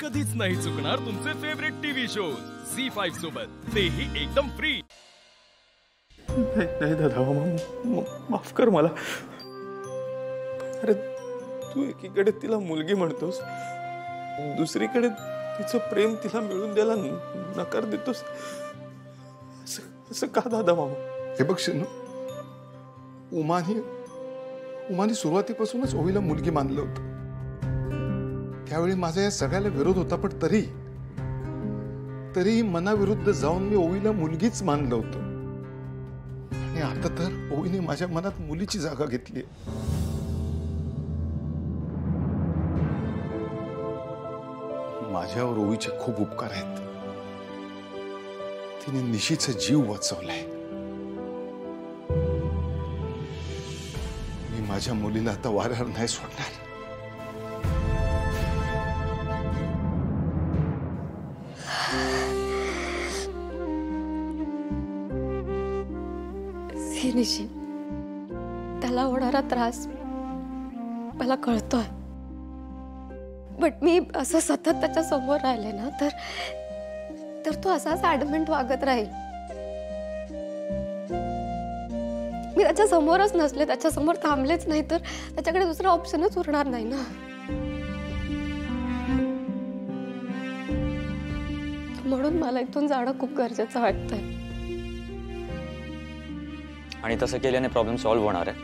कधीच नाही चुकणार तुमचे फेवरेट टीव्ही शोज झी5 सोबत, तेही एकदम फ्री। नाही दादा, माफ कर मला। अरे तू एकीकडे तिला मुलगी म्हणतोस, दुसरीकडे तिचं प्रेम तिला मिळून द्यायला नकार देतोस। असं का दादा मामा? हे बघ शिनू, उमानी सुरुवातीपासूनच ओवीला मुलगी मानलं होतं। त्यावेळी माझा या सगळ्याला विरोध होता, पण तरी मनाविरुद्ध जाऊन मी ओवीला मुलगीच मानलं होतं। आणि आता तर ओवीने माझ्या मनात मुलीची जागा घेतली। माझ्यावर ओवीचे खूप उपकार आहेत। तिने निशीचा जीव वाचवलाय। मी माझ्या मुलीला आता वाऱ्यावर नाही सोडणार। निशी, त्याला होणारा त्रास मला कळतोय, बट मी असं सतत त्याच्या समोर राहिले ना तर तो असाच ऍडमेंट वागत राहील। मी त्याच्या समोरच नसले, त्याच्या समोर थांबलेच नाही तर त्याच्याकडे दुसरा ऑप्शनच उरणार नाही ना। म्हणून मला इथून जाणं खूप गरजेचं वाटतंय। आणि तसं केल्याने प्रॉब्लेम सॉल्व्ह होणार आहे।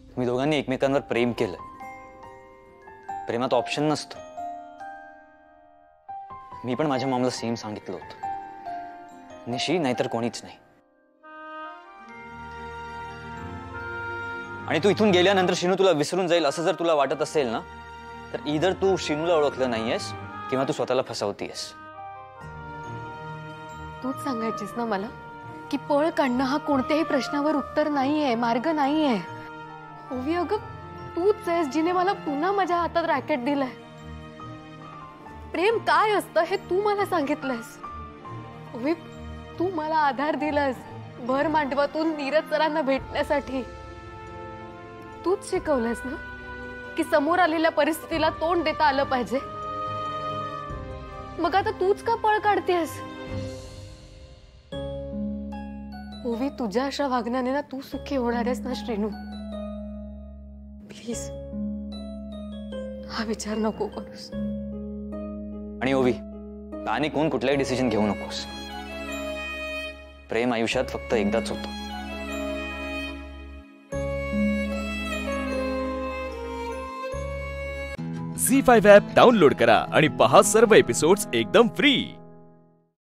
तुम्ही दोघांनी एकमेकांवर प्रेम केलं, प्रेमात ऑप्शन नसतं। मी पण माझ्या मॉमला सेम सांगितलं होतं, निशी नाहीतर कोणीच नाही। आणि तू इथून गेल्यानंतर शिनू तुला विसरून जाईल असं जर तुला वाटत असेल ना, तर इधर तू शिनूला ओळखलं नाहीयेस किंवा तू स्वतःला फसवतीयस। तूच सांगायचीस ना मला की पळ काढणं हा कोणत्याही प्रश्नावर उत्तर नाहीये, मार्ग नाहीये। ओवी अगं, तूच आहेस जिने मला पुन्हा माझ्या हातात रॅकेट दिलंय। प्रेम काय असतं हे तू मला सांगितलंयस। ओवी, तू मला आधार दिलास भर मांडवातून नीरज सरांना भेटण्यासाठी। तूच शिकवलंस ना की समोर आलेल्या परिस्थितीला तोंड देता आलं पाहिजे। मग आता तूच का पळ काढतेस? ओवी, तुझ्या अशा वागण्याने ना तू सुखी होणार आहेस ना श्रीनू। प्लीज हा विचार नको करूस। आणि ओवी, आणि कोण कुठलाही डिसिजन घेऊ नकोस। प्रेम आयुष्यात फक्त एकदाच होतं। झी5 ॲप डाउनलोड करा आणि पहा सर्व एपिसोड्स एकदम फ्री।